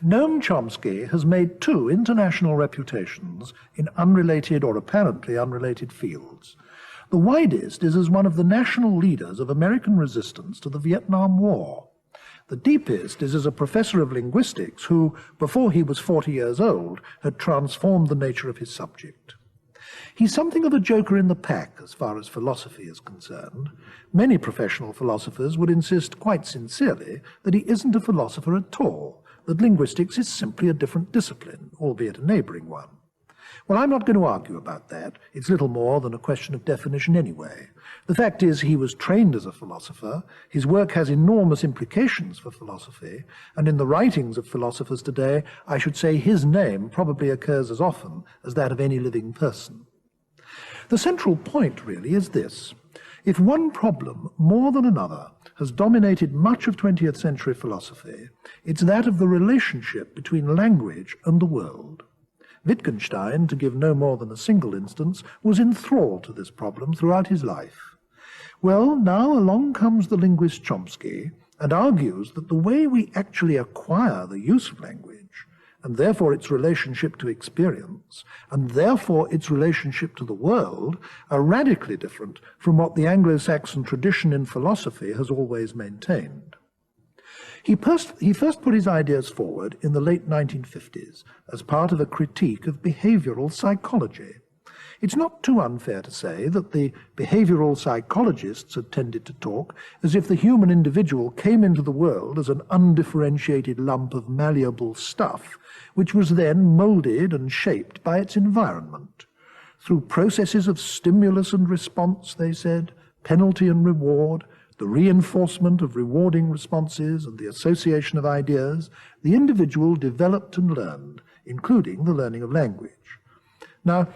Noam Chomsky has made 2 international reputations in unrelated or apparently unrelated fields. The widest is as one of the national leaders of American resistance to the Vietnam War. The deepest is as a professor of linguistics who, before he was 40 years old, had transformed the nature of his subject. He's something of a joker in the pack as far as philosophy is concerned. Many professional philosophers would insist quite sincerely that he isn't a philosopher at all, that linguistics is simply a different discipline, albeit a neighboring one. Well, I'm not going to argue about that. It's little more than a question of definition anyway. The fact is, he was trained as a philosopher, his work has enormous implications for philosophy, and in the writings of philosophers today, I should say his name probably occurs as often as that of any living person. The central point, really, is this. If one problem, more than another, has dominated much of 20th century philosophy, it's that of the relationship between language and the world. Wittgenstein, to give no more than a single instance, was enthralled to this problem throughout his life. Well, now along comes the linguist Chomsky and argues that the way we actually acquire the use of language, and therefore its relationship to experience, and therefore its relationship to the world, are radically different from what the Anglo-Saxon tradition in philosophy has always maintained. He first put his ideas forward in the late 1950s as part of a critique of behavioral psychology. It's not too unfair to say that the behavioral psychologists had tended to talk as if the human individual came into the world as an undifferentiated lump of malleable stuff, which was then moulded and shaped by its environment. Through processes of stimulus and response, they said, penalty and reward, the reinforcement of rewarding responses and the association of ideas, the individual developed and learned, including the learning of language. Now,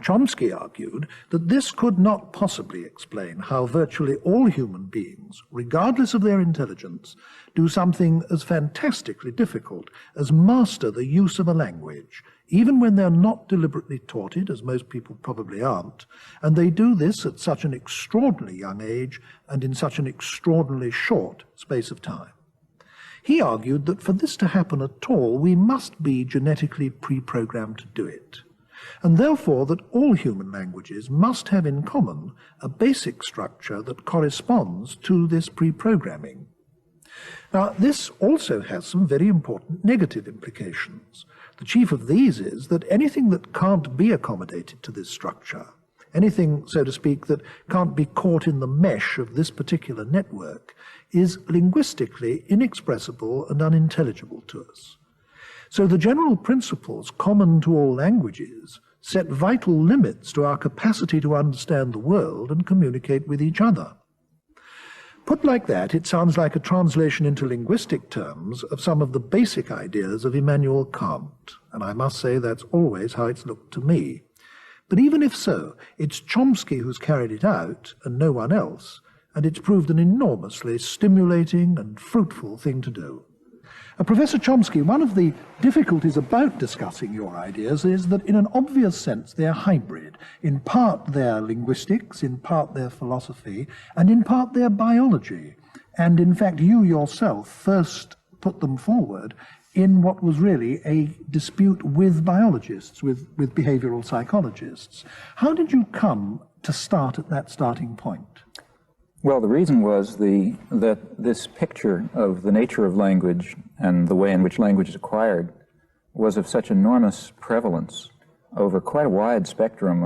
Chomsky argued that this could not possibly explain how virtually all human beings, regardless of their intelligence, do something as fantastically difficult as master the use of a language, even when they're not deliberately taught it, as most people probably aren't, and they do this at such an extraordinarily young age and in such an extraordinarily short space of time. He argued that for this to happen at all, we must be genetically pre-programmed to do it, and therefore that all human languages must have in common a basic structure that corresponds to this pre-programming. Now, this also has some very important negative implications. The chief of these is that anything that can't be accommodated to this structure, anything, so to speak, that can't be caught in the mesh of this particular network, is linguistically inexpressible and unintelligible to us. So the general principles common to all languages set vital limits to our capacity to understand the world and communicate with each other. Put like that, it sounds like a translation into linguistic terms of some of the basic ideas of Immanuel Kant, and I must say that's always how it's looked to me. But even if so, it's Chomsky who's carried it out, and no one else, and it's proved an enormously stimulating and fruitful thing to do. Professor Chomsky, one of the difficulties about discussing your ideas is that in an obvious sense they're hybrid. In part they're linguistics, in part they're philosophy, and in part they're biology. And in fact you yourself first put them forward in what was really a dispute with biologists, with behavioral psychologists. How did you come to start at that starting point? Well, the reason was that this picture of the nature of language and the way in which language is acquired was of such enormous prevalence over quite a wide spectrum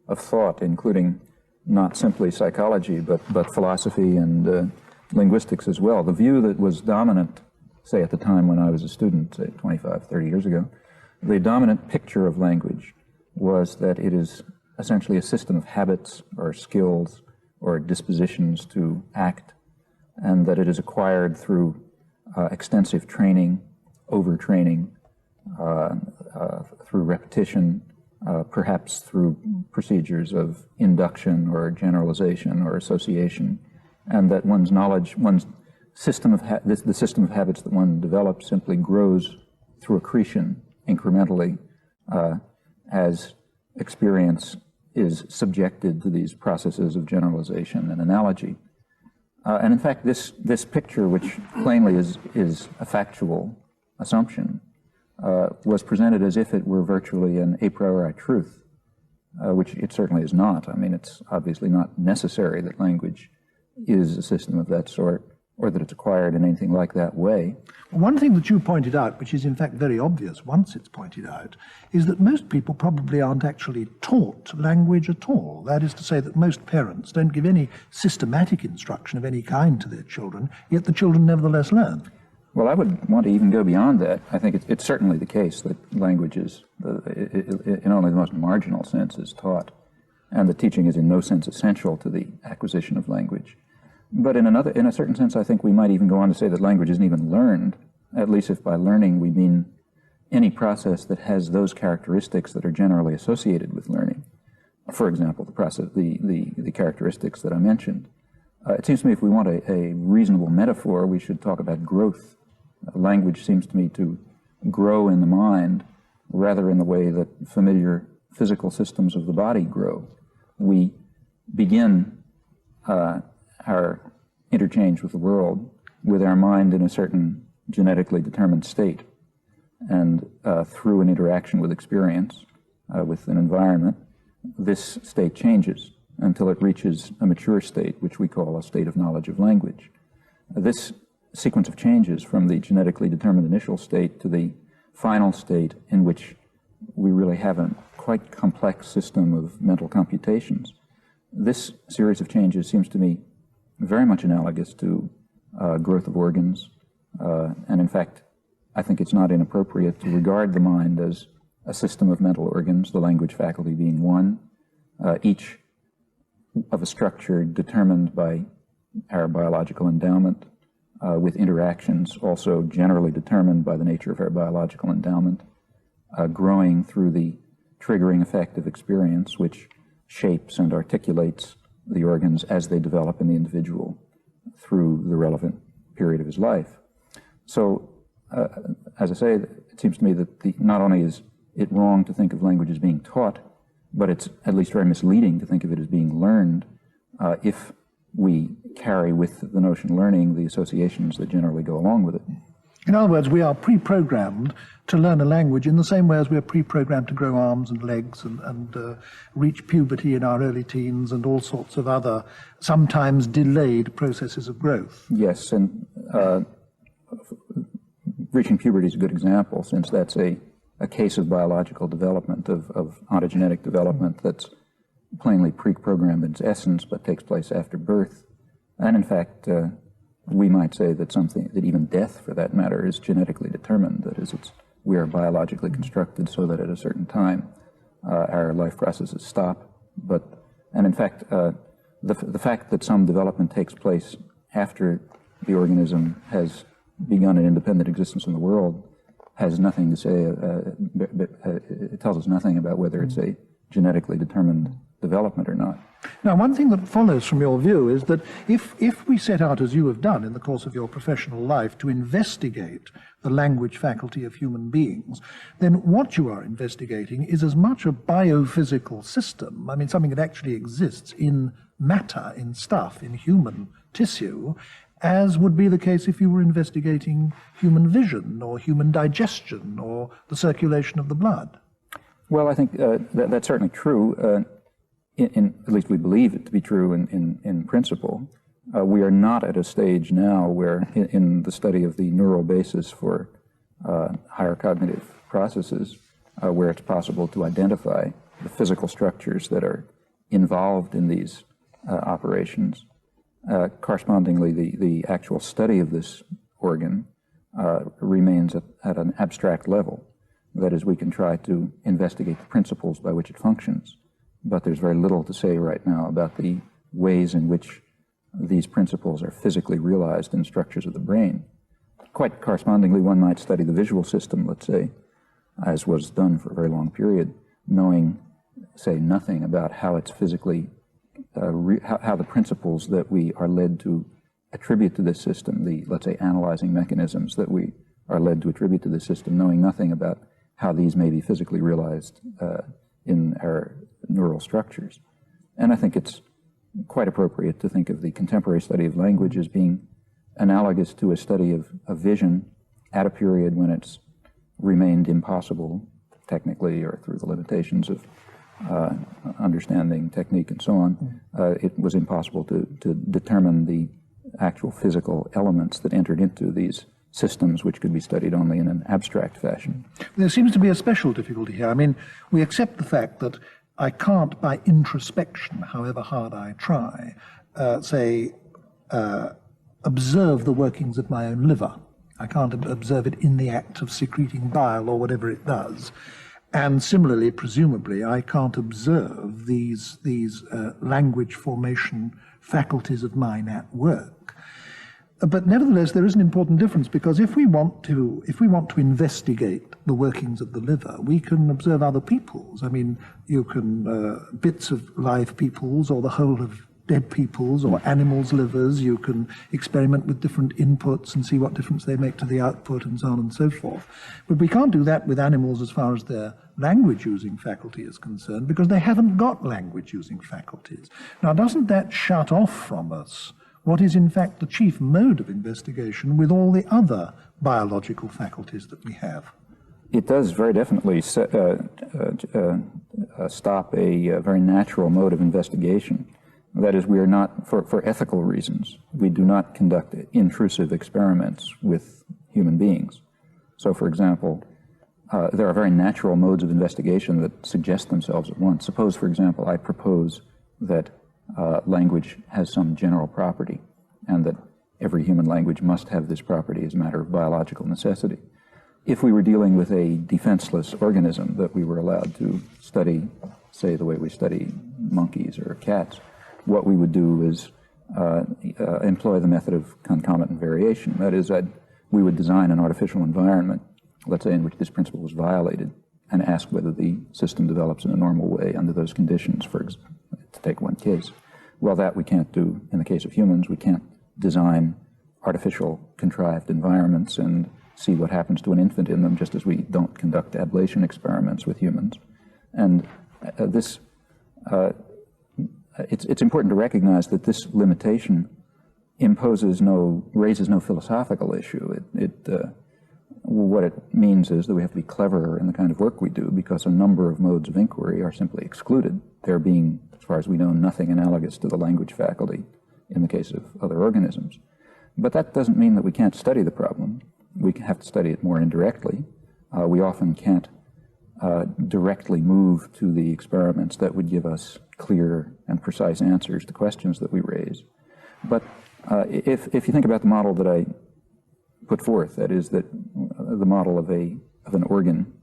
of thought, including not simply psychology, but philosophy and linguistics as well. The view that was dominant, say at the time when I was a student, say 25, 30 years ago, the dominant picture of language was that it is essentially a system of habits or skills or dispositions to act, and that it is acquired through extensive training, overtraining, through repetition, perhaps through procedures of induction or generalization or association, and that one's knowledge, one's system of the system of habits that one develops simply grows through accretion incrementally as experience is subjected to these processes of generalization and analogy. And in fact, this picture, which plainly is a factual assumption was presented as if it were virtually an a priori truth, which it certainly is not. I mean, it's obviously not necessary that language is a system of that sort, or that it's acquired in anything like that way. One thing that you pointed out, which is in fact very obvious once it's pointed out, is that most people probably aren't actually taught language at all. That is to say that most parents don't give any systematic instruction of any kind to their children, yet the children nevertheless learn. Well, I would want to even go beyond that. I think it's certainly the case that language is, in only the most marginal sense, is taught, and that teaching is in no sense essential to the acquisition of language. But in a certain sense, I think we might even go on to say that language isn't even learned, at least if by learning we mean any process that has those characteristics that are generally associated with learning. For example, the characteristics that I mentioned. It seems to me if we want a reasonable metaphor, we should talk about growth. Language seems to me to grow in the mind rather in the way that familiar physical systems of the body grow. We begin our interchange with the world with our mind in a certain genetically determined state, and through an interaction with experience, with an environment, this state changes until it reaches a mature state, which we call a state of knowledge of language. This sequence of changes from the genetically determined initial state to the final state in which we really have a quite complex system of mental computations. This series of changes seems to me very much analogous to growth of organs, and in fact, I think it's not inappropriate to regard the mind as a system of mental organs, the language faculty being one, each of a structure determined by our biological endowment, with interactions also generally determined by the nature of our biological endowment, growing through the triggering effect of experience, which shapes and articulates the organs as they develop in the individual through the relevant period of his life. So, as I say, it seems to me that not only is it wrong to think of language as being taught, but it's at least very misleading to think of it as being learned if we carry with the notion learning the associations that generally go along with it. In other words, we are pre-programmed to learn a language in the same way as we're pre-programmed to grow arms and legs and reach puberty in our early teens and all sorts of other, sometimes delayed processes of growth. Yes, and reaching puberty is a good example, since that's a case of biological development, of ontogenetic development that's plainly pre-programmed in its essence, but takes place after birth. And in fact, we might say that even death, for that matter, is genetically determined. That is, we are biologically constructed so that at a certain time our life processes stop. And in fact, the fact that some development takes place after the organism has begun an independent existence in the world has nothing to say. It tells us nothing about whether it's a genetically determined development or not. Now, one thing that follows from your view is that if we set out, as you have done in the course of your professional life, to investigate the language faculty of human beings, then what you are investigating is as much a biophysical system, I mean something that actually exists in matter, in stuff, in human tissue, as would be the case if you were investigating human vision or human digestion or the circulation of the blood. Well, I think that's certainly true. At least we believe it to be true in principle. We are not at a stage now where, in the study of the neural basis for higher cognitive processes, where it's possible to identify the physical structures that are involved in these operations. Correspondingly, the actual study of this organ remains at an abstract level. That is, we can try to investigate the principles by which it functions, but there's very little to say right now about the ways in which these principles are physically realized in structures of the brain. Quite correspondingly, one might study the visual system, let's say, as was done for a very long period, knowing, say, nothing about how it's physically, how the principles that we are led to attribute to this system, the, let's say, analyzing mechanisms that we are led to attribute to this system, knowing nothing about how these may be physically realized in our neural structures. And I think it's quite appropriate to think of the contemporary study of language as being analogous to a study of vision at a period when it's remained impossible, technically or through the limitations of understanding technique and so on, it was impossible to determine the actual physical elements that entered into these systems, which could be studied only in an abstract fashion. There seems to be a special difficulty here. I mean, we accept the fact that I can't, by introspection, however hard I try, observe the workings of my own liver. I can't observe it in the act of secreting bile or whatever it does. And similarly, presumably, I can't observe these language formation faculties of mine at work. But nevertheless, there is an important difference, because if we want to investigate the workings of the liver, we can observe other peoples. I mean, you can bits of live peoples or the whole of dead peoples or animals' livers. You can experiment with different inputs and see what difference they make to the output and so on and so forth. But we can't do that with animals as far as their language-using faculty is concerned, because they haven't got language-using faculties. Now, doesn't that shut off from us what is in fact the chief mode of investigation with all the other biological faculties that we have? It does very definitely stop a very natural mode of investigation. That is, we are not, for ethical reasons, we do not conduct intrusive experiments with human beings. So, for example, there are very natural modes of investigation that suggest themselves at once. Suppose, for example, I propose that language has some general property, and that every human language must have this property as a matter of biological necessity. If we were dealing with a defenseless organism that we were allowed to study, say the way we study monkeys or cats, what we would do is employ the method of concomitant variation. That is, we would design an artificial environment, let's say, in which this principle was violated, and ask whether the system develops in a normal way under those conditions, for example, to take one case. Well, that we can't do in the case of humans. We can't design artificial contrived environments and see what happens to an infant in them, just as we don't conduct ablation experiments with humans. And it's important to recognize that this limitation raises no philosophical issue. What it means is that we have to be cleverer in the kind of work we do, because a number of modes of inquiry are simply excluded, there being, as far as we know, nothing analogous to the language faculty in the case of other organisms. But that doesn't mean that we can't study the problem. We have to study it more indirectly. We often can't directly move to the experiments that would give us clear and precise answers to questions that we raise. But if you think about the model that I put forth, that is, that the model of an organ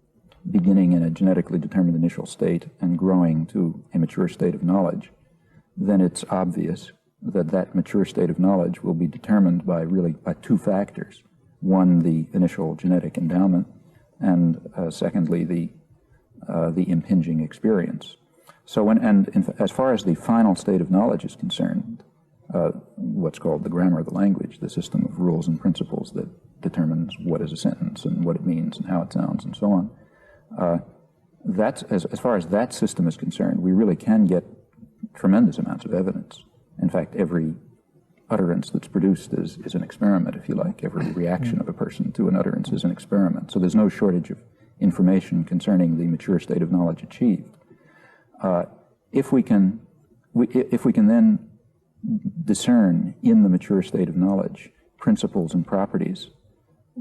beginning in a genetically determined initial state and growing to a mature state of knowledge, then it's obvious that that mature state of knowledge will be determined by two factors. One, the initial genetic endowment, and secondly, the impinging experience. So as far as the final state of knowledge is concerned, what's called the grammar of the language, the system of rules and principles that determines what is a sentence and what it means and how it sounds and so on. As far as that system is concerned, we really can get tremendous amounts of evidence. In fact, every utterance that's produced is an experiment, if you like. Every reaction of a person to an utterance is an experiment. So there's no shortage of information concerning the mature state of knowledge achieved. If we can then discern in the mature state of knowledge principles and properties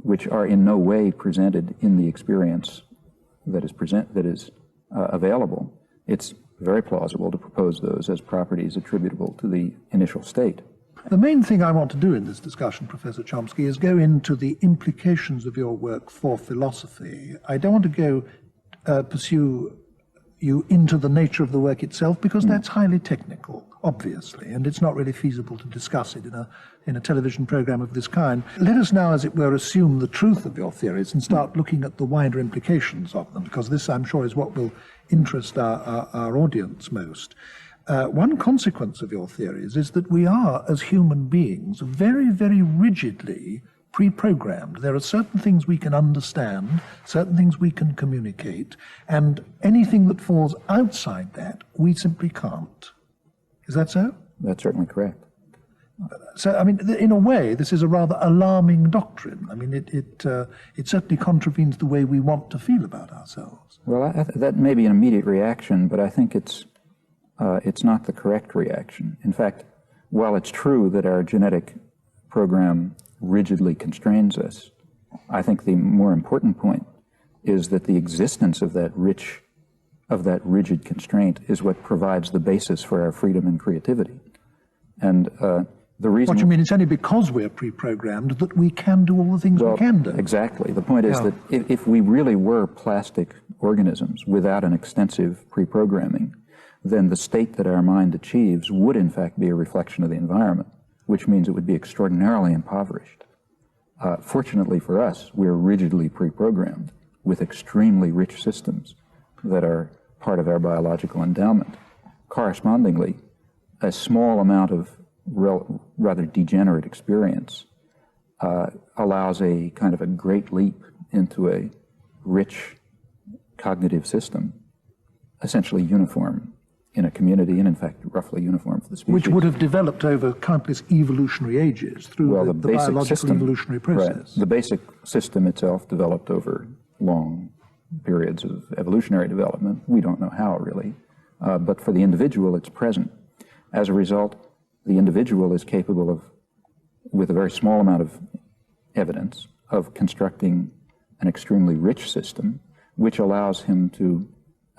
which are in no way presented in the experience that is available, it's very plausible to propose those as properties attributable to the initial state. The main thing I want to do in this discussion, Professor Chomsky, is go into the implications of your work for philosophy. I don't want to go pursue you into the nature of the work itself, because that's highly technical, obviously, and it's not really feasible to discuss it in a television program of this kind. Let us now, as it were, assume the truth of your theories and start looking at the wider implications of them, because this, I'm sure, is what will interest our audience most. One consequence of your theories is that we are, as human beings, very, very rigidly pre-programmed. There are certain things we can understand, certain things we can communicate, and anything that falls outside that, we simply can't. Is that so? That's certainly correct. So, I mean, in a way, this is a rather alarming doctrine. I mean, it certainly contravenes the way we want to feel about ourselves. Well, that may be an immediate reaction, but I think it's not the correct reaction. In fact, while it's true that our genetic program rigidly constrains us, I think the more important point is that the existence of that rigid constraint is what provides the basis for our freedom and creativity. And the reason... What you mean, it's only because we're pre-programmed that we can do all the things we can do. Exactly. The point is that if we really were plastic organisms without an extensive pre-programming, then the state that our mind achieves would in fact be a reflection of the environment, which means it would be extraordinarily impoverished. Fortunately for us, we're rigidly pre-programmed with extremely rich systems that are part of our biological endowment. Correspondingly, a small amount of rather degenerate experience allows a kind of a great leap into a rich cognitive system, essentially uniform in a community, and in fact roughly uniform for the species. Which would have developed over countless evolutionary ages through the biological system, evolutionary process. Right. The basic system itself developed over long periods of evolutionary development. We don't know how, really. But for the individual, it's present. As a result, the individual is capable of, with a very small amount of evidence, of constructing an extremely rich system, which allows him to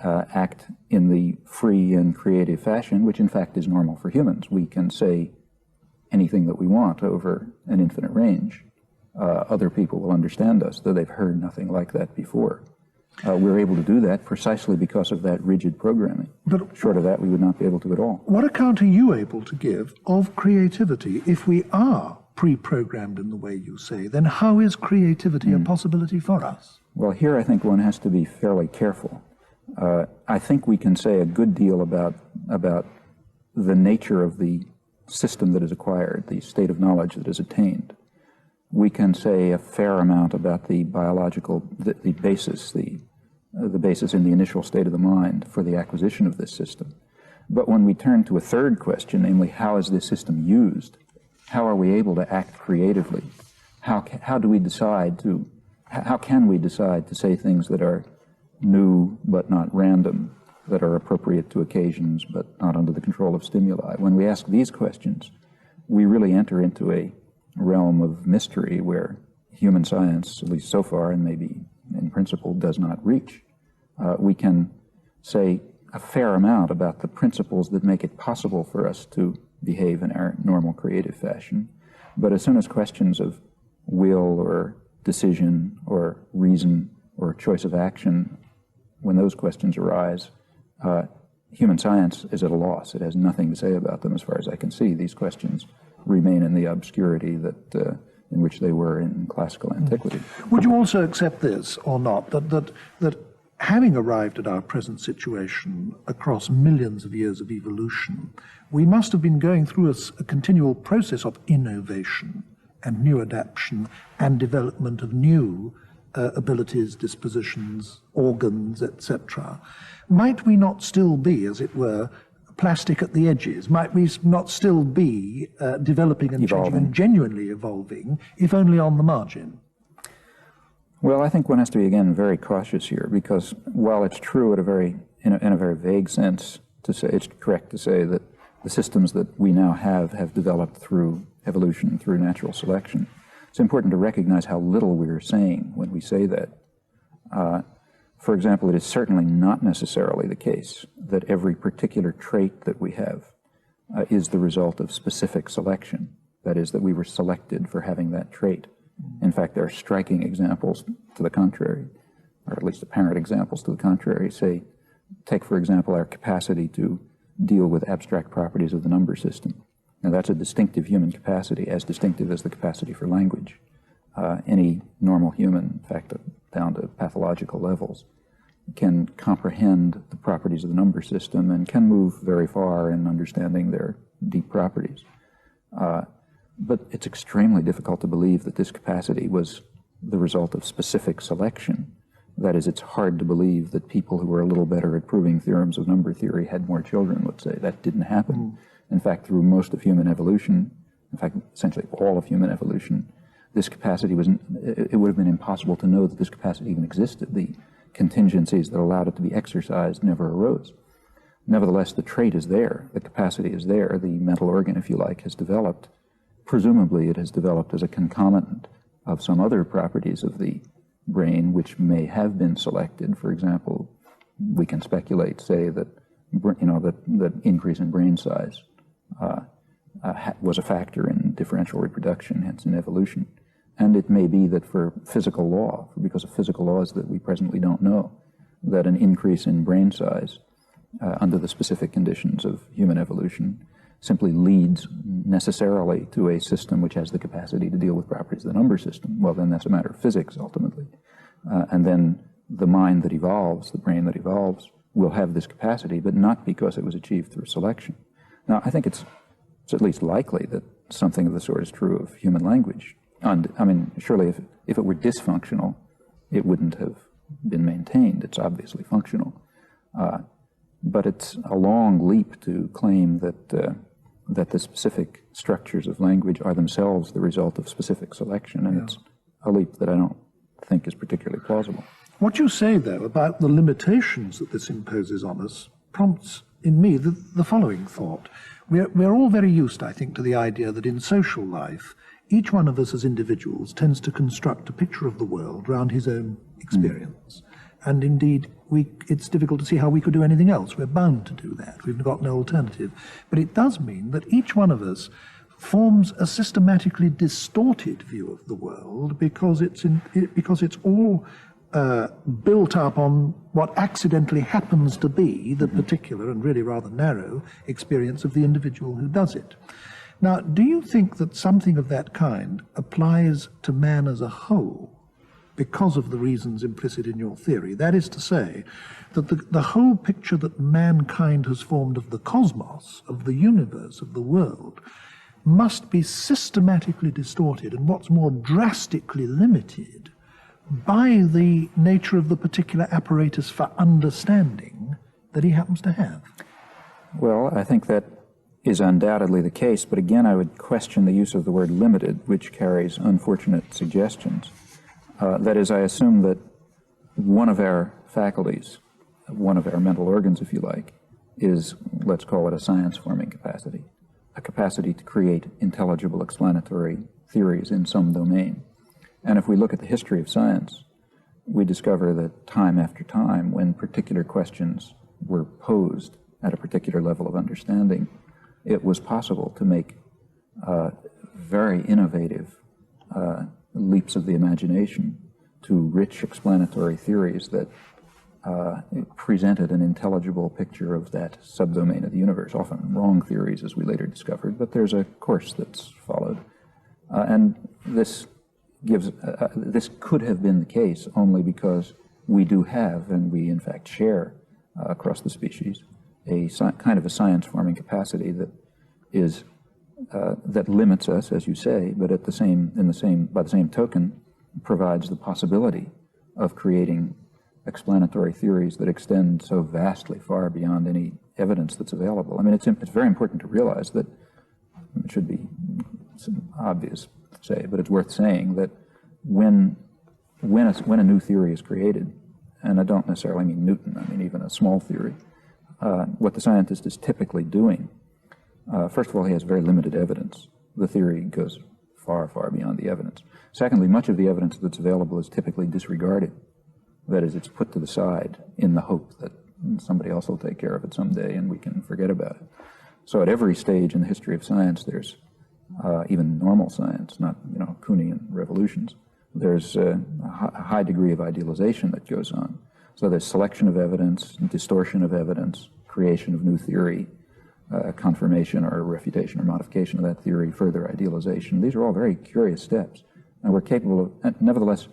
act in the free and creative fashion, which in fact is normal for humans. We can say anything that we want over an infinite range. Other people will understand us, though they've heard nothing like that before. We're able to do that precisely because of that rigid programming. But short of that, we would not be able to at all. What account are you able to give of creativity? If we are pre-programmed in the way you say, then how is creativity a possibility for us? Well, here I think one has to be fairly careful. I think we can say a good deal about the nature of the system that is acquired, the state of knowledge that is attained. We can say a fair amount about the biological, the basis in the initial state of the mind for the acquisition of this system. But when we turn to a third question, namely, how is this system used? How are we able to act creatively? How can we decide to say things that are new but not random, that are appropriate to occasions but not under the control of stimuli? When we ask these questions, we really enter into a realm of mystery where human science, at least so far, and maybe in principle, does not reach. We can say a fair amount about the principles that make it possible for us to behave in our normal creative fashion, but as soon as questions of will or decision or reason or choice of action, when those questions arise, human science is at a loss. It has nothing to say about them as far as I can see. These questions remain in the obscurity that in which they were in classical antiquity. Would you also accept this, or not, that having arrived at our present situation across millions of years of evolution, we must have been going through a continual process of innovation and new adaptation and development of new abilities, dispositions, organs, etc. Might we not still be, as it were, plastic at the edges? Might we not still be developing and changing and genuinely evolving, if only on the margin? Well, I think one has to be, again, very cautious here, because while it's true in a very vague sense to say, it's correct to say that the systems that we now have developed through evolution, through natural selection, it's important to recognize how little we're saying when we say that. For example, it is certainly not necessarily the case that every particular trait that we have is the result of specific selection. That is, that we were selected for having that trait. In fact, there are striking examples to the contrary, or at least apparent examples to the contrary. Say, take, for example, our capacity to deal with abstract properties of the number system. Now, that's a distinctive human capacity, as distinctive as the capacity for language. Any normal human, in fact, down to pathological levels, can comprehend the properties of the number system and can move very far in understanding their deep properties. But it's extremely difficult to believe that this capacity was the result of specific selection. That is, it's hard to believe that people who were a little better at proving theorems of number theory had more children, let's say. That didn't happen. In fact, through most of human evolution, in fact, essentially all of human evolution, this capacity it would have been impossible to know that this capacity even existed. The contingencies that allowed it to be exercised never arose. Nevertheless, the trait is there, the capacity is there, the mental organ, if you like, has developed. Presumably it has developed as a concomitant of some other properties of the brain which may have been selected. For example, we can speculate, say, that that increase in brain size was a factor in differential reproduction, hence in evolution. And it may be that for physical law, because of physical laws that we presently don't know, that an increase in brain size under the specific conditions of human evolution simply leads necessarily to a system which has the capacity to deal with properties of the number system. Well, then that's a matter of physics, ultimately. And then the mind that evolves, the brain that evolves, will have this capacity, but not because it was achieved through selection. Now, I think it's at least likely that something of the sort is true of human language. And, I mean, surely if it were dysfunctional, it wouldn't have been maintained. It's obviously functional. But it's a long leap to claim that the specific structures of language are themselves the result of specific selection, and it's a leap that I don't think is particularly plausible. What you say, though, about the limitations that this imposes on us prompts in me the following thought. We're all very used, I think, to the idea that in social life, each one of us as individuals tends to construct a picture of the world around his own experience. And indeed, it's difficult to see how we could do anything else. We're bound to do that. We've got no alternative. But it does mean that each one of us forms a systematically distorted view of the world because it's all built up on what accidentally happens to be the particular and really rather narrow experience of the individual who does it. Now, do you think that something of that kind applies to man as a whole because of the reasons implicit in your theory? That is to say, that the whole picture that mankind has formed of the cosmos, of the universe, of the world, must be systematically distorted and what's more, drastically limited by the nature of the particular apparatus for understanding that he happens to have. Well, I think that is undoubtedly the case, but again, I would question the use of the word limited, which carries unfortunate suggestions. That is, I assume that one of our faculties, one of our mental organs, if you like, is, let's call it a science-forming capacity, a capacity to create intelligible explanatory theories in some domain. And if we look at the history of science, we discover that time after time, when particular questions were posed at a particular level of understanding, it was possible to make very innovative leaps of the imagination to rich explanatory theories that presented an intelligible picture of that subdomain of the universe, often wrong theories, as we later discovered, but there's a course that's followed. And this could have been the case only because we do have, and we in fact share across the species, a kind of a science-forming capacity that is that limits us, as you say, but by the same token, provides the possibility of creating explanatory theories that extend so vastly far beyond any evidence that's available. I mean, it's very important to realize that it should be obvious to say, but it's worth saying that when a new theory is created, and I don't necessarily mean Newton, I mean even a small theory, what the scientist is typically doing, first of all, he has very limited evidence. The theory goes far, far beyond the evidence. Secondly, much of the evidence that's available is typically disregarded. That is, it's put to the side in the hope that somebody else will take care of it someday and we can forget about it. So at every stage in the history of science, there's even normal science, not Kuhnian revolutions, there's a high degree of idealization that goes on. So there's selection of evidence, distortion of evidence, creation of new theory, confirmation or refutation or modification of that theory, further idealization. These are all very curious steps. And we're capable of, and nevertheless,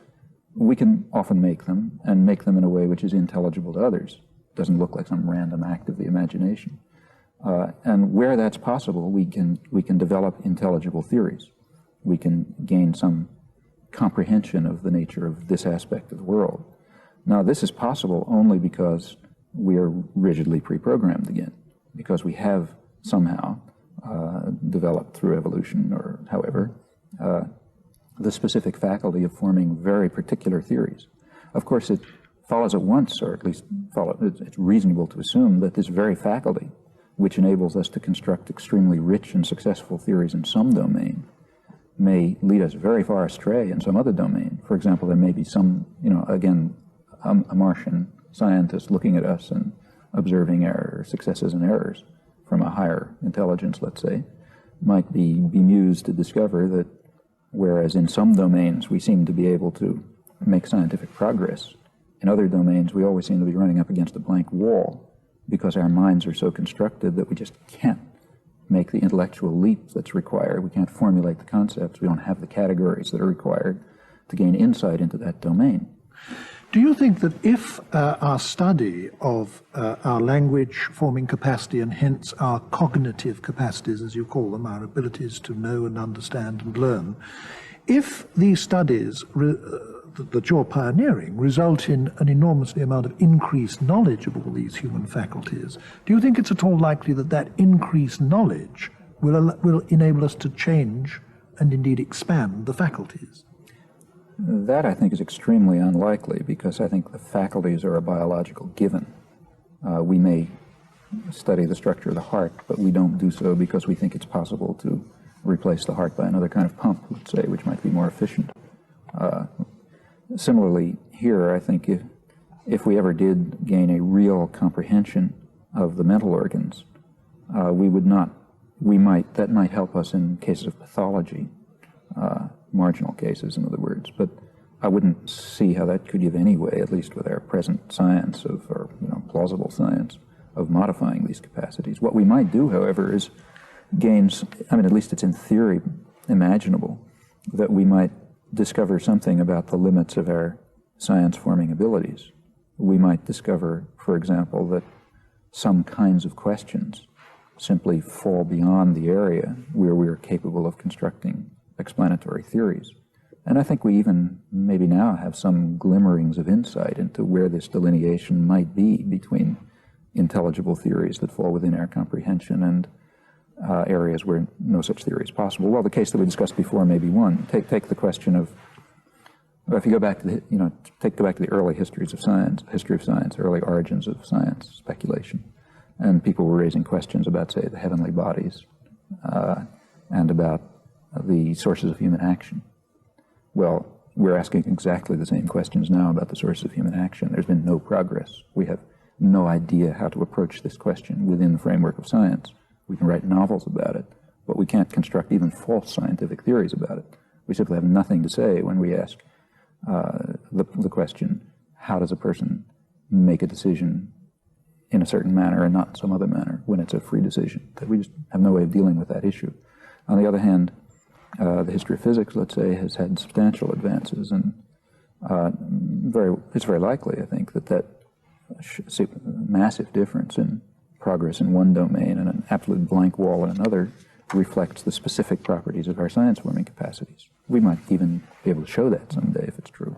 we can often make them, and make them in a way which is intelligible to others. It doesn't look like some random act of the imagination. And where that's possible, we can develop intelligible theories. We can gain some comprehension of the nature of this aspect of the world. Now, this is possible only because we are rigidly pre-programmed again, because we have somehow developed through evolution or however, the specific faculty of forming very particular theories. Of course, it follows at once, or at least it's reasonable to assume that this very faculty, which enables us to construct extremely rich and successful theories in some domain, may lead us very far astray in some other domain. For example, there may be some, again, a Martian scientist looking at us and observing our successes and errors from a higher intelligence, let's say, might be bemused to discover that whereas in some domains we seem to be able to make scientific progress, in other domains we always seem to be running up against a blank wall because our minds are so constructed that we just can't make the intellectual leap that's required. We can't formulate the concepts. We don't have the categories that are required to gain insight into that domain. Do you think that if our study of our language-forming capacity and hence our cognitive capacities, as you call them, our abilities to know and understand and learn, if these studies that you're pioneering result in an enormously amount of increased knowledge of all these human faculties, do you think it's at all likely that that increased knowledge will enable us to change and indeed expand the faculties? That, I think, is extremely unlikely because I think the faculties are a biological given. We may study the structure of the heart, but we don't do so because we think it's possible to replace the heart by another kind of pump, let's say, which might be more efficient. Similarly, here, I think if we ever did gain a real comprehension of the mental organs, that might help us in cases of pathology, marginal cases, in other words, but I wouldn't see how that could give any way, at least with our present science or plausible science, of modifying these capacities. What we might do, however, is at least it's in theory imaginable, that we might discover something about the limits of our science-forming abilities. We might discover, for example, that some kinds of questions simply fall beyond the area where we are capable of constructing explanatory theories. And I think we even maybe now have some glimmerings of insight into where this delineation might be between intelligible theories that fall within our comprehension and areas where no such theory is possible. Well, the case that we discussed before may be one. Take the question of, if you go back to the early history of science, early origins of science, speculation, and people were raising questions about, say, the heavenly bodies and about the sources of human action. Well, we're asking exactly the same questions now about the sources of human action. There's been no progress. We have no idea how to approach this question within the framework of science. We can write novels about it, but we can't construct even false scientific theories about it. We simply have nothing to say when we ask the question, how does a person make a decision in a certain manner and not in some other manner when it's a free decision? That we just have no way of dealing with that issue. On the other hand, the history of physics, let's say, has had substantial advances, and it's very likely, I think, that massive difference in progress in one domain and an absolute blank wall in another reflects the specific properties of our science-forming capacities. We might even be able to show that someday if it's true.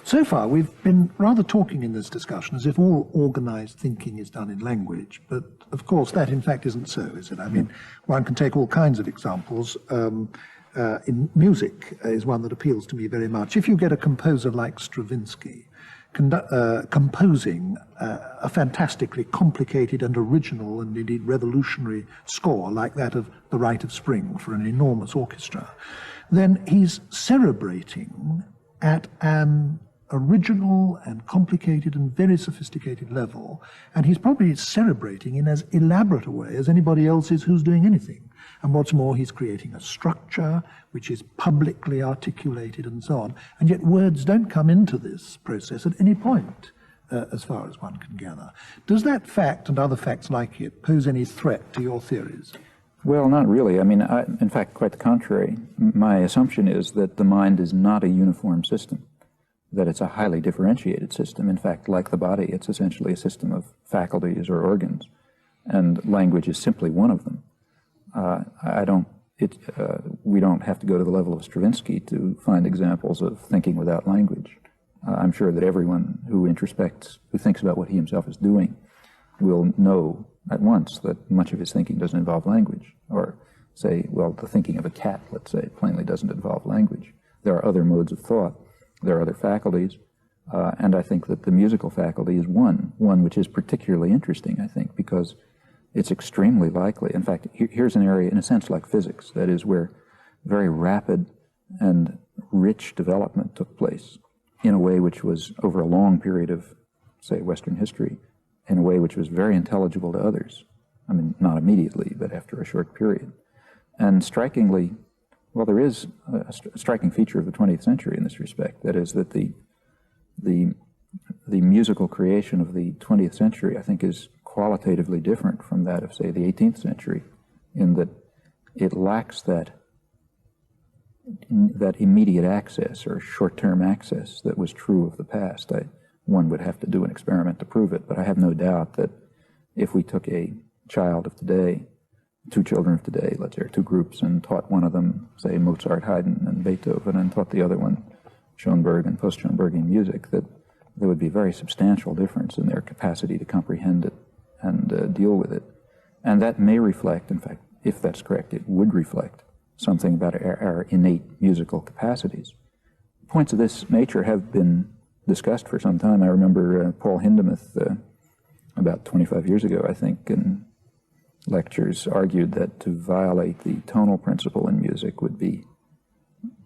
So far, we've been rather talking in this discussion as if all organized thinking is done in language, but of course that in fact isn't so, is it? I mean, one can take all kinds of examples. In music is one that appeals to me very much. If you get a composer like Stravinsky composing a fantastically complicated and original and indeed revolutionary score like that of The Rite of Spring for an enormous orchestra, then he's cerebrating at an original and complicated and very sophisticated level, and he's probably cerebrating in as elaborate a way as anybody else is who's doing anything. And what's more, he's creating a structure which is publicly articulated and so on, and yet words don't come into this process at any point, as far as one can gather. Does that fact and other facts like it pose any threat to your theories? Well, not really. I mean, in fact, quite the contrary. My assumption is that the mind is not a uniform system, that it's a highly differentiated system. In fact, like the body, it's essentially a system of faculties or organs, and language is simply one of them. We don't have to go to the level of Stravinsky to find examples of thinking without language. I'm sure that everyone who introspects, who thinks about what he himself is doing, will know at once that much of his thinking doesn't involve language, or say, well, the thinking of a cat, let's say, plainly doesn't involve language. There are other modes of thought, there are other faculties, and I think that the musical faculty is one which is particularly interesting, I think, because it's extremely likely. In fact, here's an area, in a sense, like physics, that is where very rapid and rich development took place in a way which was over a long period of, say, Western history, in a way which was very intelligible to others. I mean, not immediately, but after a short period. And strikingly, well, there is a striking feature of the 20th century in this respect, that is that the musical creation of the 20th century, I think, is qualitatively different from that of, say, the 18th century, in that it lacks that immediate access or short-term access that was true of the past. One would have to do an experiment to prove it, but I have no doubt that if we took a child of today, two children of today, let's say, or two groups, and taught one of them, say, Mozart, Haydn, and Beethoven, and taught the other one Schoenberg and post-Schoenbergian music, that there would be a very substantial difference in their capacity to comprehend it and deal with it. And that may reflect, in fact, if that's correct, it would reflect something about our innate musical capacities. Points of this nature have been discussed for some time. I remember Paul Hindemith, about 25 years ago, I think, in lectures, argued that to violate the tonal principle in music would be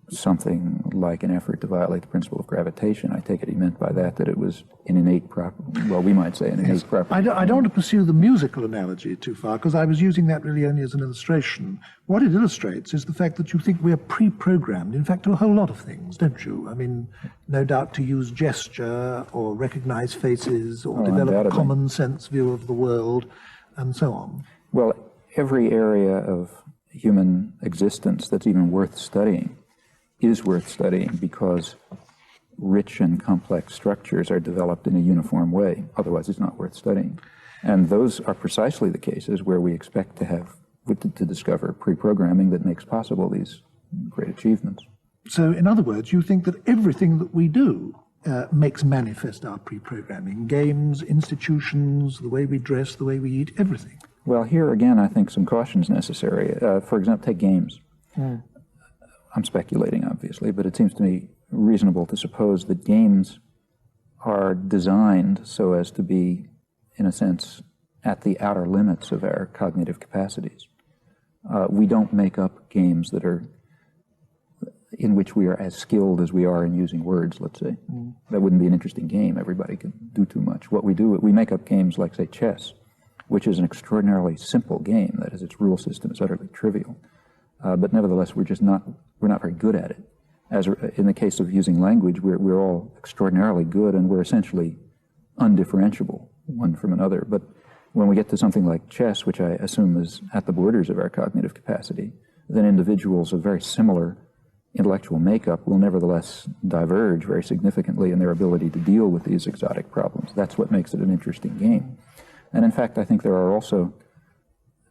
something like an effort to violate the principle of gravitation. I take it he meant by that it was an innate property. Well, we might say an innate property. I don't want to pursue the musical analogy too far, because I was using that really only as an illustration. What it illustrates is the fact that you think we are pre-programmed, in fact, to a whole lot of things, don't you? I mean, no doubt to use gesture or recognize faces or develop a common sense view of the world and so on. Well, every area of human existence that's even worth studying is worth studying because rich and complex structures are developed in a uniform way. Otherwise, it's not worth studying. And those are precisely the cases where we expect to discover pre-programming that makes possible these great achievements. So, in other words, you think that everything that we do makes manifest our pre-programming. Games, institutions, the way we dress, the way we eat, everything. Well, here again, I think some caution is necessary. For example, take games. I'm speculating, obviously, but it seems to me reasonable to suppose that games are designed so as to be, in a sense, at the outer limits of our cognitive capacities. We don't make up games that are in which we are as skilled as we are in using words, let's say. That wouldn't be an interesting game. Everybody could do too much. What we do, we make up games like, say, chess, which is an extraordinarily simple game. That is, its rule system is utterly trivial. But nevertheless, we're not very good at it. As in the case of using language, we're all extraordinarily good, and we're essentially undifferentiable one from another. But when we get to something like chess, which I assume is at the borders of our cognitive capacity, then individuals of very similar intellectual makeup will nevertheless diverge very significantly in their ability to deal with these exotic problems. That's what makes it an interesting game. And in fact, I think there are also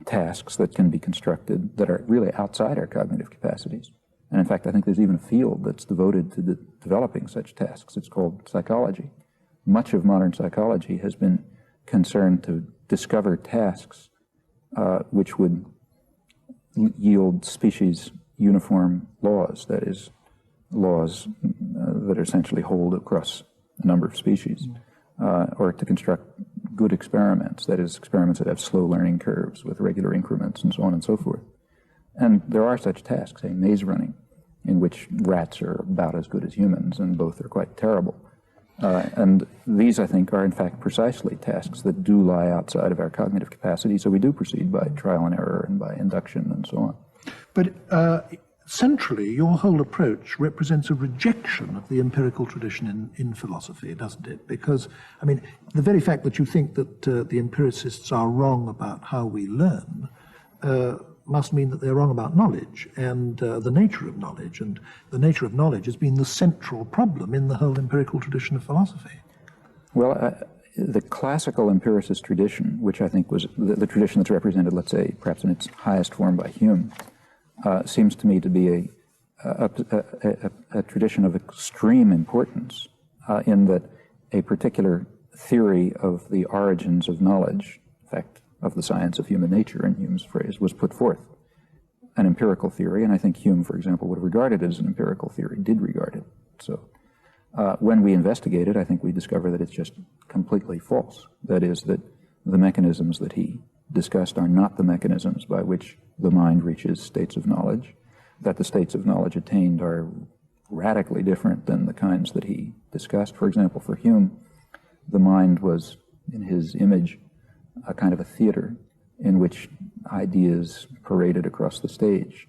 tasks that can be constructed that are really outside our cognitive capacities. And in fact, I think there's even a field that's devoted to developing such tasks. It's called psychology. Much of modern psychology has been concerned to discover tasks which would yield species uniform laws, that is, laws that essentially hold across a number of species, or to construct good experiments, that is, experiments that have slow learning curves with regular increments and so on and so forth. And there are such tasks, say maze running, in which rats are about as good as humans, and both are quite terrible. And these, I think, are in fact precisely tasks that do lie outside of our cognitive capacity, so we do proceed by trial and error and by induction and so on. But centrally, your whole approach represents a rejection of the empirical tradition in philosophy, doesn't it? Because, I mean, the very fact that you think that the empiricists are wrong about how we learn must mean that they're wrong about knowledge and the nature of knowledge. And the nature of knowledge has been the central problem in the whole empirical tradition of philosophy. Well, the classical empiricist tradition, which I think was the tradition that's represented, let's say, perhaps in its highest form by Hume, seems to me to be a tradition of extreme importance in that a particular theory of the origins of knowledge, in fact, of the science of human nature, in Hume's phrase, was put forth. An empirical theory, and I think Hume, for example, would have regarded it as an empirical theory, did regard it. So when we investigate it, I think we discover that it's just completely false. That is, that the mechanisms that he discussed are not the mechanisms by which the mind reaches states of knowledge, that the states of knowledge attained are radically different than the kinds that he discussed. For example, for Hume, the mind was, in his image, a kind of a theater in which ideas paraded across the stage.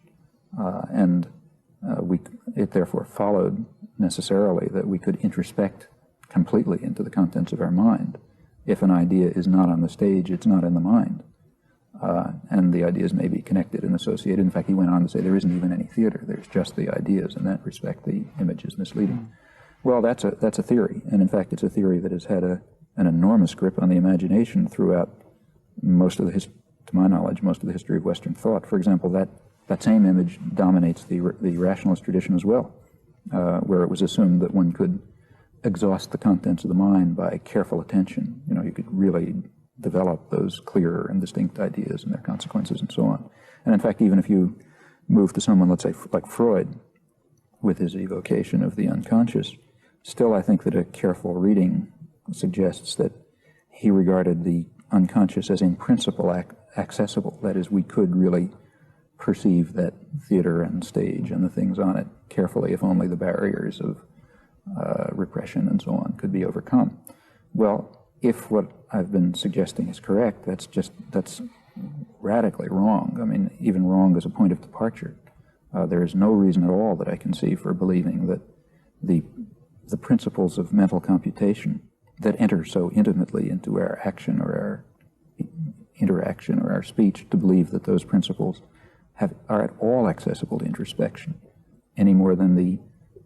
It therefore followed necessarily that we could introspect completely into the contents of our mind. If an idea is not on the stage, it's not in the mind. And the ideas may be connected and associated. In fact, he went on to say there isn't even any theater. There's just the ideas. In that respect, the image is misleading. Well, that's a theory. And in fact, it's a theory that has had an enormous grip on the imagination throughout to my knowledge, most of the history of Western thought. For example, that same image dominates the rationalist tradition as well, where it was assumed that one could exhaust the contents of the mind by careful attention. You could really develop those clear and distinct ideas and their consequences and so on. And in fact, even if you move to someone, let's say, like Freud, with his evocation of the unconscious, still I think that a careful reading suggests that he regarded the unconscious as in principle accessible. That is, we could really perceive that theater and stage and the things on it carefully if only the barriers of repression and so on could be overcome. Well, if what I've been suggesting is correct, that's radically wrong. I mean, even wrong as a point of departure. There is no reason at all that I can see for believing that the principles of mental computation that enter so intimately into our action or our interaction or our speech, to believe that those principles are at all accessible to introspection, any more than the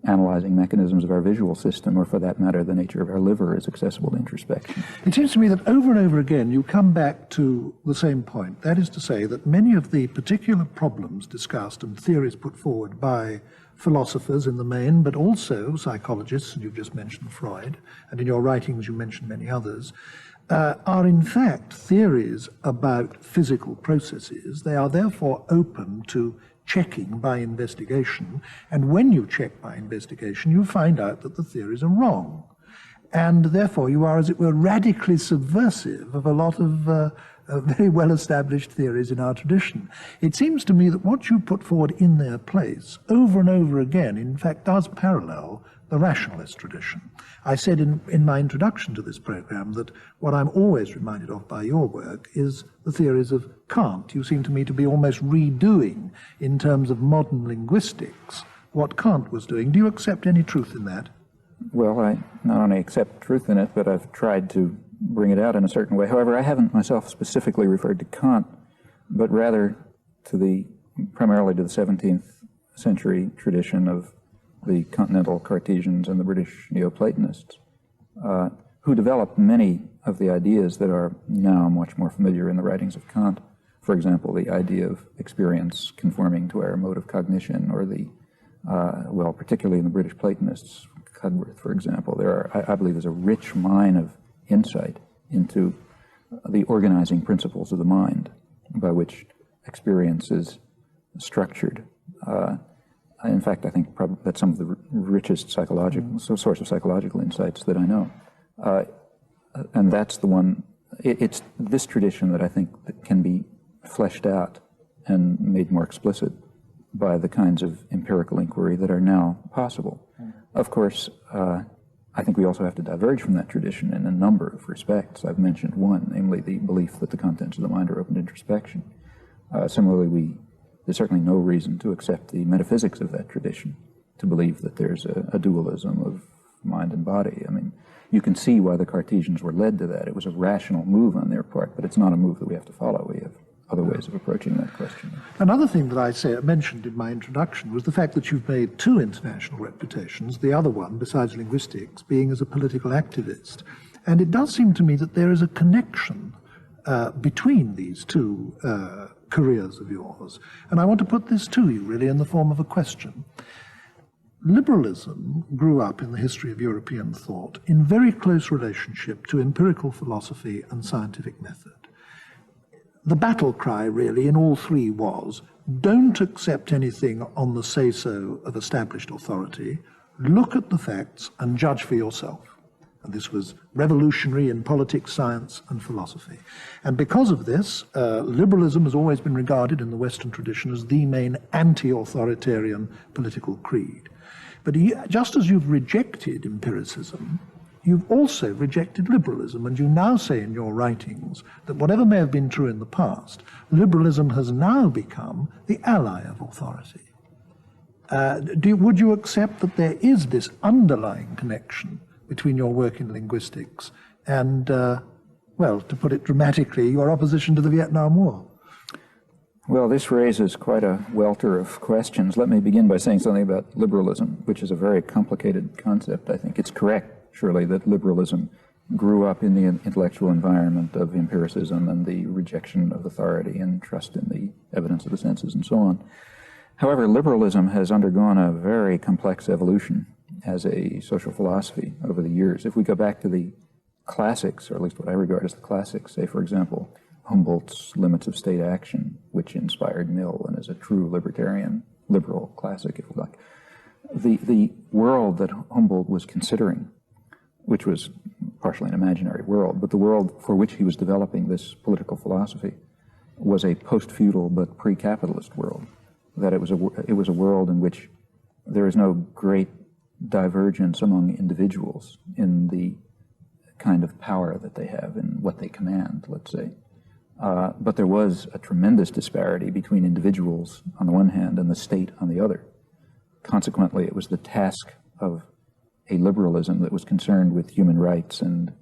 analyzing mechanisms of our visual system, or for that matter, the nature of our liver, is accessible to introspection. It seems to me that over and over again you come back to the same point. That is to say that many of the particular problems discussed and theories put forward by philosophers in the main, but also psychologists, and you've just mentioned Freud, and in your writings you mentioned many others, are in fact theories about physical processes. They are therefore open to checking by investigation, and when you check by investigation, you find out that the theories are wrong. And therefore you are, as it were, radically subversive of a lot of very well-established theories in our tradition. It seems to me that what you put forward in their place, over and over again, in fact, does parallel the rationalist tradition. I said in my introduction to this program that what I'm always reminded of by your work is the theories of Kant. You seem to me to be almost redoing, in terms of modern linguistics, what Kant was doing. Do you accept any truth in that? Well, I not only accept truth in it, but I've tried to bring it out in a certain way. However, I haven't myself specifically referred to Kant, but rather primarily to the 17th century tradition of the continental Cartesians and the British Neoplatonists, who developed many of the ideas that are now much more familiar in the writings of Kant. For example, the idea of experience conforming to our mode of cognition, or particularly in the British Platonists, Cudworth, for example, I believe there's a rich mine of insight into the organizing principles of the mind by which experience is structured. In fact, I think that's some of the richest source of psychological insights that I know. And that's the one, it's this tradition that I think that can be fleshed out and made more explicit by the kinds of empirical inquiry that are now possible. Of course, I think we also have to diverge from that tradition in a number of respects. I've mentioned one, namely the belief that the contents of the mind are open to introspection. Similarly, there's certainly no reason to accept the metaphysics of that tradition, to believe that there's a dualism of mind and body. I mean, you can see why the Cartesians were led to that. It was a rational move on their part, but it's not a move that we have to follow. We have other ways of approaching that question. Another thing that I mentioned in my introduction was the fact that you've made two international reputations, the other one, besides linguistics, being as a political activist. And it does seem to me that there is a connection between these two careers of yours. And I want to put this to you, really, in the form of a question. Liberalism grew up in the history of European thought in very close relationship to empirical philosophy and scientific method. the battle cry really in all three was, don't accept anything on the say-so of established authority, look at the facts and judge for yourself. And this was revolutionary in politics, science, and philosophy. And because of this, liberalism has always been regarded in the Western tradition as the main anti-authoritarian political creed. But just as you've rejected empiricism, you've also rejected liberalism, and you now say in your writings that whatever may have been true in the past, liberalism has now become the ally of authority. Would you accept that there is this underlying connection between your work in linguistics and, well, to put it dramatically, your opposition to the Vietnam War? Well, this raises quite a welter of questions. Let me begin by saying something about liberalism, which is a very complicated concept. I think it's correct, surely, that liberalism grew up in the intellectual environment of empiricism and the rejection of authority and trust in the evidence of the senses and so on. However, liberalism has undergone a very complex evolution as a social philosophy over the years. If we go back to the classics, or at least what I regard as the classics, say, for example, Humboldt's Limits of State Action, which inspired Mill and is a true libertarian, liberal classic, if you like. The world that Humboldt was considering, which was partially an imaginary world, but the world for which he was developing this political philosophy was a post-feudal but pre-capitalist world. That it was a world in which there is no great divergence among individuals in the kind of power that they have and what they command, let's say. But there was a tremendous disparity between individuals on the one hand and the state on the other. Consequently, it was the task of a liberalism that was concerned with human rights and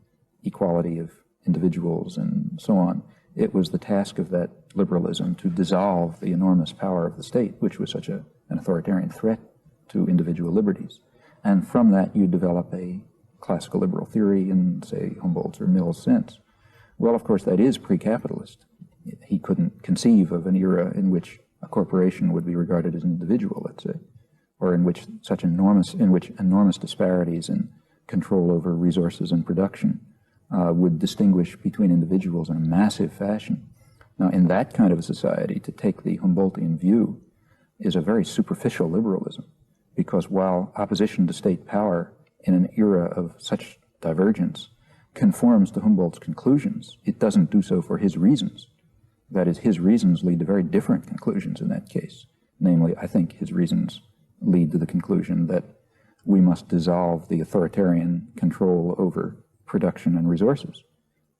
equality of individuals and so on. It was the task of that liberalism to dissolve the enormous power of the state, which was such an authoritarian threat to individual liberties. And from that, you develop a classical liberal theory in, say, Humboldt's or Mill's sense. Well, of course, that is pre-capitalist. He couldn't conceive of an era in which a corporation would be regarded as an individual, let's say, or in which enormous disparities in control over resources and production would distinguish between individuals in a massive fashion. Now, in that kind of a society, to take the Humboldtian view is a very superficial liberalism, because while opposition to state power in an era of such divergence conforms to Humboldt's conclusions, it doesn't do so for his reasons. That is, his reasons lead to very different conclusions in that case. Namely, I think his reasons lead to the conclusion that we must dissolve the authoritarian control over production and resources,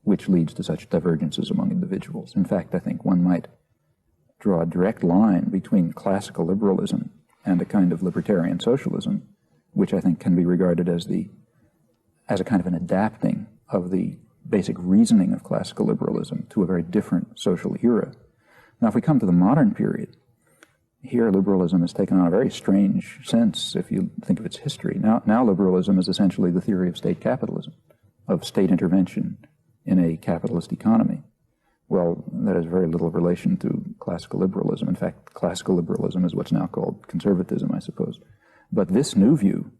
which leads to such divergences among individuals. In fact, I think one might draw a direct line between classical liberalism and a kind of libertarian socialism, which I think can be regarded as a kind of an adapting of the basic reasoning of classical liberalism to a very different social era. Now, if we come to the modern period, here liberalism has taken on a very strange sense if you think of its history. Now liberalism is essentially the theory of state capitalism, of state intervention in a capitalist economy. Well, that has very little relation to classical liberalism. In fact, classical liberalism is what's now called conservatism, I suppose. But this new view,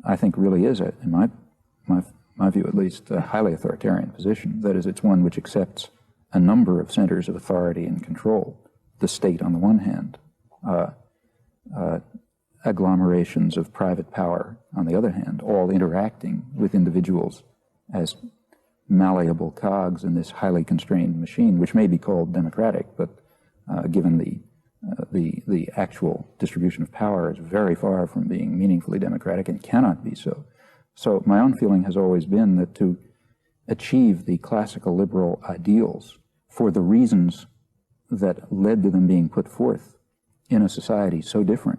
I think, really is, in my view at least, a highly authoritarian position. That is, it's one which accepts a number of centers of authority and control, the state on the one hand, agglomerations of private power on the other hand, all interacting with individuals as malleable cogs in this highly constrained machine, which may be called democratic, but given the actual distribution of power is very far from being meaningfully democratic and cannot be so. So my own feeling has always been that to achieve the classical liberal ideals for the reasons that led to them being put forth in a society so different,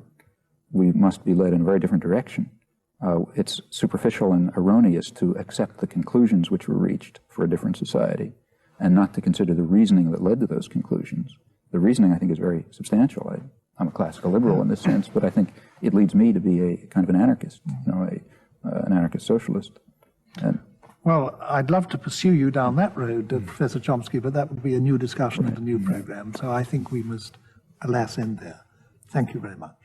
we must be led in a very different direction. It's superficial and erroneous to accept the conclusions which were reached for a different society and not to consider the reasoning that led to those conclusions. The reasoning, I think, is very substantial. I'm a classical liberal in this sense, but I think it leads me to be a kind of an anarchist, an anarchist socialist. Well, I'd love to pursue you down that road, Professor Chomsky, but that would be a new discussion and a new program. So I think we must, alas, end there. Thank you very much.